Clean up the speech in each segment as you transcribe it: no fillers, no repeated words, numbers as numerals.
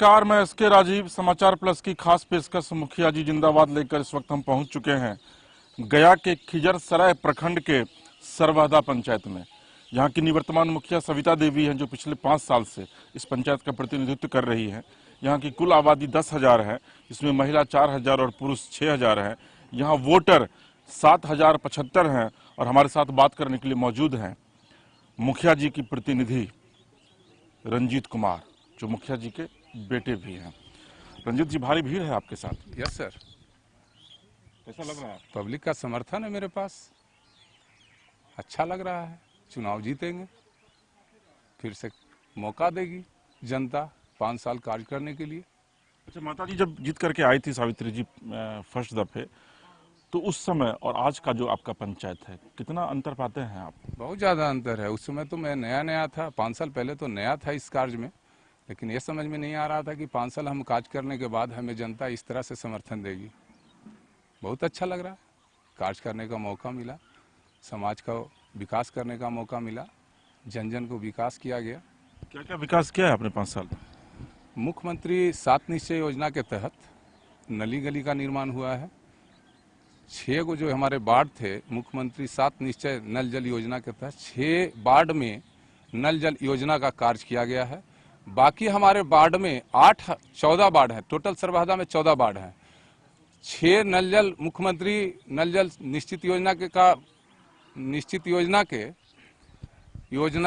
नमस्कार, मैं एसके राजीव। समाचार प्लस की खास पेशकश मुखिया जी जिंदाबाद लेकर इस वक्त हम पहुंच चुके हैं गया के खिजरसराय प्रखंड के सरवहदा पंचायत में। यहां की निवर्तमान मुखिया सविता देवी हैं, जो पिछले 5 साल से इस पंचायत का प्रतिनिधित्व कर रही हैं। यहां की कुल आबादी 10,000 है, जिसमें महिला 4,000 और पुरुष 6,000 हैं। यहाँ वोटर 7,075 हैं और हमारे साथ बात करने के लिए मौजूद हैं मुखिया जी की प्रतिनिधि रंजीत कुमार, जो मुखिया जी के बेटे भी हैं। रंजीत जी, भारी भीड़ है आपके साथ। Yes sir. कैसा लग रहा है? पब्लिक का समर्थन है मेरे पास, अच्छा लग रहा है। चुनाव जीतेंगे, फिर से मौका देगी जनता 5 साल कार्य करने के लिए। अच्छा, माता जी जब जीत करके आई थी सावित्री जी फर्स्ट दफे, तो उस समय और आज का जो आपका पंचायत है, कितना अंतर पाते हैं आप? बहुत ज़्यादा अंतर है। उस समय तो मैं नया था, 5 साल पहले तो नया था इस कार्य में, लेकिन ये समझ में नहीं आ रहा था कि 5 साल हम कार्य करने के बाद हमें जनता इस तरह से समर्थन देगी। बहुत अच्छा लग रहा है, कार्य करने का मौका मिला, समाज का विकास करने का मौका मिला, जन जन को विकास किया गया। क्या क्या विकास किया है आपने 5 साल में? मुख्यमंत्री 7 निश्चय योजना के तहत नली गली का निर्माण हुआ है। 6 को जो हमारे वार्ड थे, मुख्यमंत्री 7 निश्चय नल जल योजना के तहत 6 वार्ड में नल जल योजना का कार्य किया गया है। बाकी हमारे वार्ड में 14 वार्ड है, टोटल सरवहदा में 14 वार्ड हैं। 6 नल जल मुख्यमंत्री नल जल योजना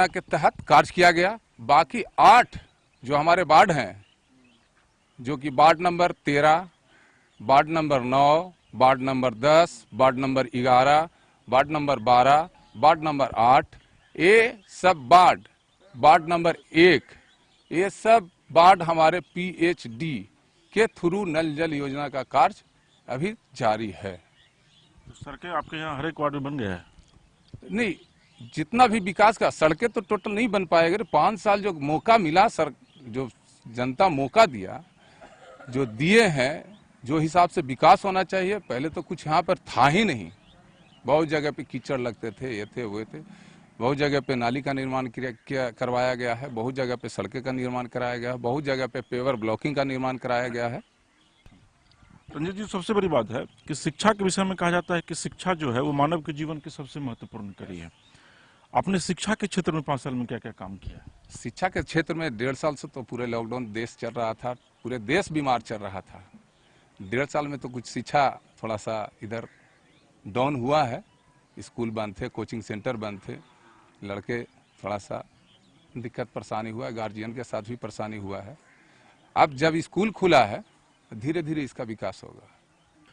के तहत कार्य किया गया। बाकी 8 जो हमारे वार्ड हैं, जो कि ward number 13, ward number 9, ward number 10, ward number 11, ward number 12, ward number 8, ये सब वार्ड नंबर 1, ये सब वार्ड हमारे PHD के थ्रू नल जल योजना का कार्य अभी जारी है। तो सड़कें आपके यहाँ हर एक वार्ड में बन गया है? नहीं, जितना भी विकास का सड़कें तो टोटल नहीं बन पाएगा। 5 साल जो मौका मिला, जो जनता मौका दिया, जो दिए हैं, जो हिसाब से विकास होना चाहिए, पहले तो कुछ यहाँ पर था ही नहीं। बहुत जगह पे कीचड़ लगते थे, ये थे वो थे। बहुत जगह पे नाली का निर्माण करवाया गया है, बहुत जगह पे सड़कें का निर्माण कराया गया है, बहुत जगह पे पेवर ब्लॉकिंग का निर्माण कराया गया है। रंजीत जी, सबसे बड़ी बात है कि शिक्षा के विषय में कहा जाता है कि शिक्षा जो है वो मानव के जीवन की सबसे महत्वपूर्ण कड़ी है। आपने शिक्षा के क्षेत्र में 5 साल में क्या क्या काम किया है? शिक्षा के क्षेत्र में 1.5 साल से तो पूरे लॉकडाउन देश चल रहा था, पूरे देश बीमार चल रहा था। 1.5 साल में तो कुछ शिक्षा थोड़ा सा इधर डाउन हुआ है। स्कूल बंद थे, कोचिंग सेंटर बंद थे, लड़के थोड़ा सा दिक्कत परेशानी हुआ है, गार्जियन के साथ भी परेशानी हुआ है। अब जब स्कूल खुला है, धीरे धीरे इसका विकास होगा।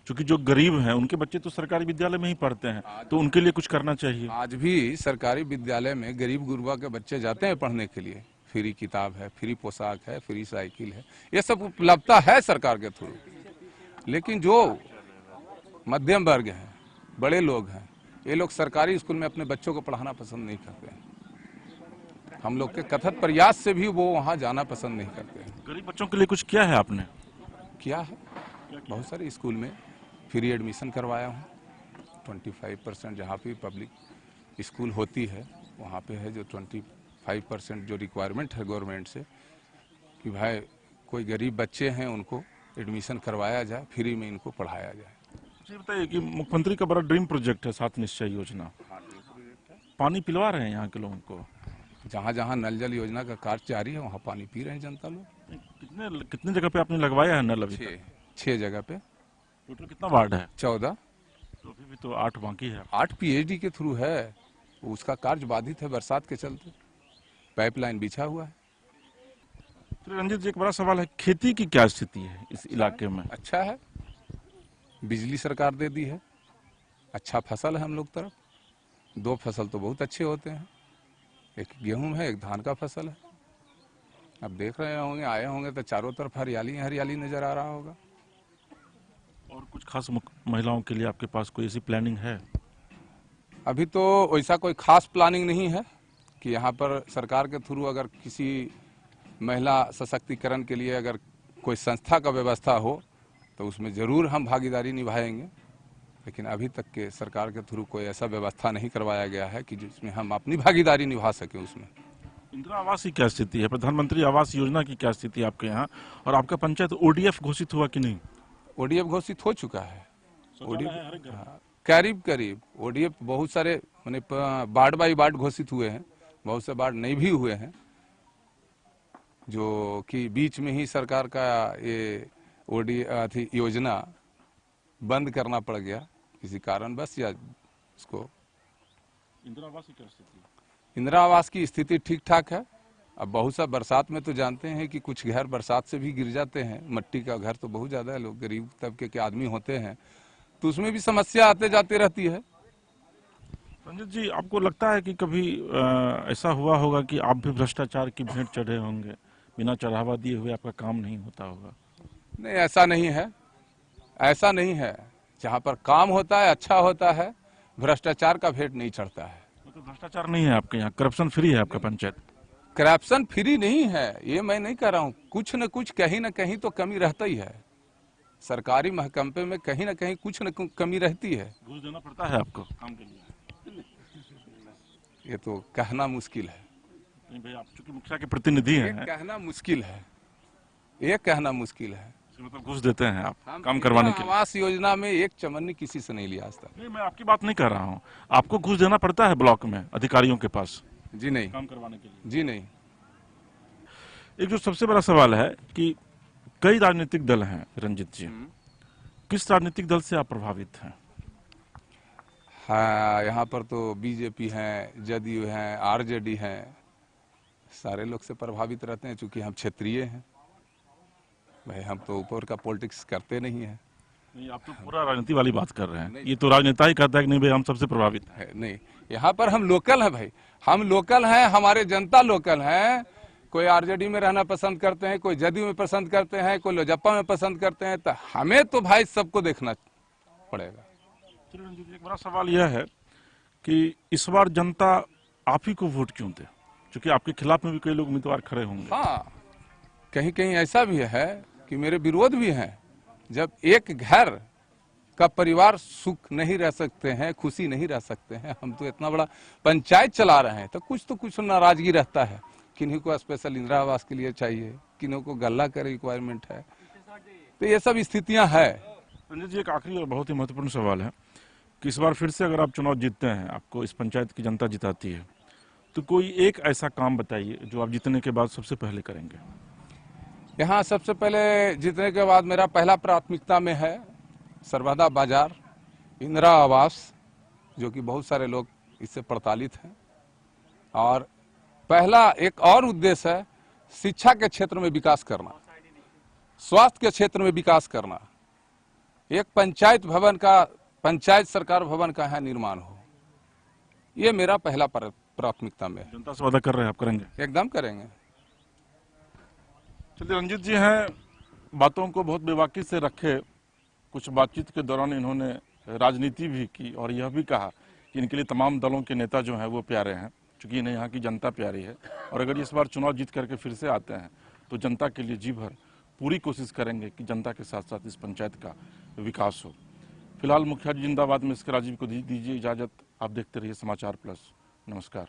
क्योंकि जो गरीब हैं उनके बच्चे तो सरकारी विद्यालय में ही पढ़ते हैं, तो उनके लिए कुछ करना चाहिए। आज भी सरकारी विद्यालय में गरीब गुरबा के बच्चे जाते हैं पढ़ने के लिए। फ्री किताब है, फ्री पोशाक है, फ्री साइकिल है, ये सब उपलब्धता है सरकार के थ्रू। लेकिन जो मध्यम वर्ग हैं, बड़े लोग हैं, ये लोग सरकारी स्कूल में अपने बच्चों को पढ़ाना पसंद नहीं करते हैं। हम लोग के कथन प्रयास से भी वो वहाँ जाना पसंद नहीं करते हैं। गरीब बच्चों के लिए कुछ किया है आपने? किया है, बहुत सारे स्कूल में फ्री एडमिशन करवाया हूँ। 25% जहाँ पे पब्लिक स्कूल होती है वहाँ पे है जो 25% जो रिक्वायरमेंट है गवर्नमेंट से, कि भाई कोई गरीब बच्चे हैं उनको एडमिशन करवाया जाए, फ्री में इनको पढ़ाया जाए। जी बताइए कि मुख्यमंत्री का बड़ा ड्रीम प्रोजेक्ट है 7 निश्चय योजना। पानी पिलवा रहे हैं यहाँ के लोगों को? जहाँ जहाँ नल जल योजना का कार्य जारी है वहाँ पानी पी रहे हैं जनता लोग। कितने जगह पे आपने लगवाया है नल? अभी 6 जगह पे। टोटल कितना वार्ड है? 14। तो अभी भी तो 8 बाकी है। 8 PHD के थ्रू है, उसका कार्य बाधित है बरसात के चलते, पाइपलाइन बिछा हुआ है। तो रंजीत जी, एक बड़ा सवाल है, खेती की क्या स्थिति है इस इलाके में? अच्छा है, बिजली सरकार दे दी है, अच्छा फसल है हम लोग तरफ। 2 फसल तो बहुत अच्छे होते हैं, एक गेहूं है, एक धान का फसल है। अब देख रहे होंगे, आए होंगे तो चारों तरफ हरियाली हरियाली नजर आ रहा होगा। और कुछ खास महिलाओं के लिए आपके पास कोई ऐसी प्लानिंग है? अभी तो वैसा कोई खास प्लानिंग नहीं है कि यहाँ पर सरकार के थ्रू अगर किसी महिला सशक्तिकरण के लिए अगर कोई संस्था का व्यवस्था हो तो उसमें ज़रूर हम भागीदारी निभाएंगे। लेकिन अभी तक के सरकार के थ्रू कोई ऐसा व्यवस्था नहीं करवाया गया है कि जिसमें हम अपनी भागीदारी निभा सकें उसमें। इंदिरा आवास की क्या स्थिति है, प्रधानमंत्री आवास योजना की क्या स्थिति है आपके यहाँ, और आपका पंचायत ओडीएफ घोषित हुआ कि नहीं? ओडीएफ घोषित हो चुका है। शौचालय है हर एक घर में। हाँ, करीब करीब ओडीएफ बहुत सारे मैंने वार्ड बाई वार्ड घोषित हुए हैं, बहुत से वार्ड नहीं भी हुए हैं, जो कि बीच में ही सरकार का ये थी योजना बंद करना पड़ गया किसी कारण बस, या उसको। इंदिरा आवास की क्या स्थिति है? इंदिरा आवास की स्थिति ठीक ठाक है। अब बहुत सा बरसात में तो जानते हैं कि कुछ घर बरसात से भी गिर जाते हैं, मट्टी का घर तो बहुत ज्यादा है, लोग गरीब तबके के आदमी होते हैं तो उसमें भी समस्या आते जाते रहती है। रंजित जी, आपको लगता है कि कभी ऐसा हुआ होगा कि आप भी भ्रष्टाचार की भेंट चढ़े होंगे, बिना चढ़ावा दिए हुए आपका काम नहीं होता होगा? नहीं, ऐसा नहीं है, ऐसा नहीं है। जहाँ पर काम होता है, अच्छा होता है, भ्रष्टाचार का भेंट नहीं चढ़ता है। तो भ्रष्टाचार नहीं है आपके यहाँ, करप्शन फ्री है आपका पंचायत? करप्शन फ्री नहीं है ये मैं नहीं कह रहा हूँ, कुछ न कुछ कहीं न कहीं तो कमी रहता ही है। सरकारी महकमे में कहीं न कहीं कुछ न कमी रहती है। घूस देना पड़ता है आपको काम के लिए? ये तो कहना मुश्किल है, नहीं भाई, आप चूंकि मुखिया के प्रतिनिधि ये हैं, कहना मुश्किल है, ये कहना मुश्किल है। मतलब घूस देते हैं आप हम काम करवाने के लिए? आवास योजना में एक चमन्नी किसी से नहीं लिया आज तक। नहीं, मैं आपकी बात नहीं कर रहा हूँ, आपको घूस देना पड़ता है ब्लॉक में अधिकारियों के पास जी नहीं, काम करवाने के लिए? जी नहीं। एक जो सबसे बड़ा सवाल है कि कई राजनीतिक दल हैं रंजित जी, किस राजनीतिक दल से आप प्रभावित हैं? हाँ, यहाँ पर तो बीजेपी है, जदयू है, आरजेडी है, सारे लोग से प्रभावित रहते हैं चूंकि हम क्षेत्रीय हैं भाई, हम तो ऊपर का पॉलिटिक्स करते नहीं है। नहीं, आप तो पूरा राजनीति वाली बात कर रहे हैं। ये तो राजनेता ही कहता है कि नहीं भाई हम सबसे प्रभावित हैं। है नहीं, यहाँ पर हम लोकल हैं भाई, हम लोकल हैं, हमारे जनता लोकल हैं। कोई आरजेडी में रहना पसंद करते हैं, कोई जदयू में पसंद करते हैं, कोई लोजपा में पसंद करते हैं, तो हमें तो भाई सबको देखना पड़ेगा। चलिए रंजीत जी, एक बड़ा सवाल यह है कि इस बार जनता आप ही को वोट क्यों दे, क्योंकि आपके खिलाफ में भी कई लोग उम्मीदवार खड़े होंगे। हाँ, कहीं कहीं ऐसा भी है कि मेरे विरोध भी हैं। जब एक घर का परिवार सुख नहीं रह सकते हैं, खुशी नहीं रह सकते हैं, हम तो इतना बड़ा पंचायत चला रहे हैं, तो कुछ नाराजगी रहता है। किन्हीं को स्पेशल इंदिरा आवास के लिए चाहिए, किन्हीं को गल्ला का रिक्वायरमेंट है, तो ये सब स्थितियां है। रंजीत जी, एक आखिरी और बहुत ही महत्वपूर्ण सवाल है कि इस बार फिर से अगर आप चुनाव जीतते हैं, आपको इस पंचायत की जनता जिताती है, तो कोई एक ऐसा काम बताइए जो आप जीतने के बाद सबसे पहले करेंगे। यहाँ सबसे पहले जीतने के बाद मेरा पहला प्राथमिकता में है सरवदा बाजार, इंदिरा आवास, जो कि बहुत सारे लोग इससे प्रताड़ित हैं। और पहला एक और उद्देश्य है शिक्षा के क्षेत्र में विकास करना, स्वास्थ्य के क्षेत्र में विकास करना, एक पंचायत सरकार भवन का यहाँ निर्माण हो, ये मेरा पहला प्राथमिकता में है। जनता से वादा कर रहे हैं, आप करेंगे? एकदम करेंगे। चलिए, रंजीत जी हैं, बातों को बहुत बेबाकी से रखे। कुछ बातचीत के दौरान इन्होंने राजनीति भी की और यह भी कहा कि इनके लिए तमाम दलों के नेता जो हैं वो प्यारे हैं, क्योंकि इन्हें यहाँ की जनता प्यारी है। और अगर इस बार चुनाव जीत करके फिर से आते हैं तो जनता के लिए जी भर पूरी कोशिश करेंगे कि जनता के साथ साथ इस पंचायत का विकास हो। फिलहाल मुखिया जी जिंदाबाद में इसके राजीव को दीजिए इजाजत। आप देखते रहिए समाचार प्लस। नमस्कार।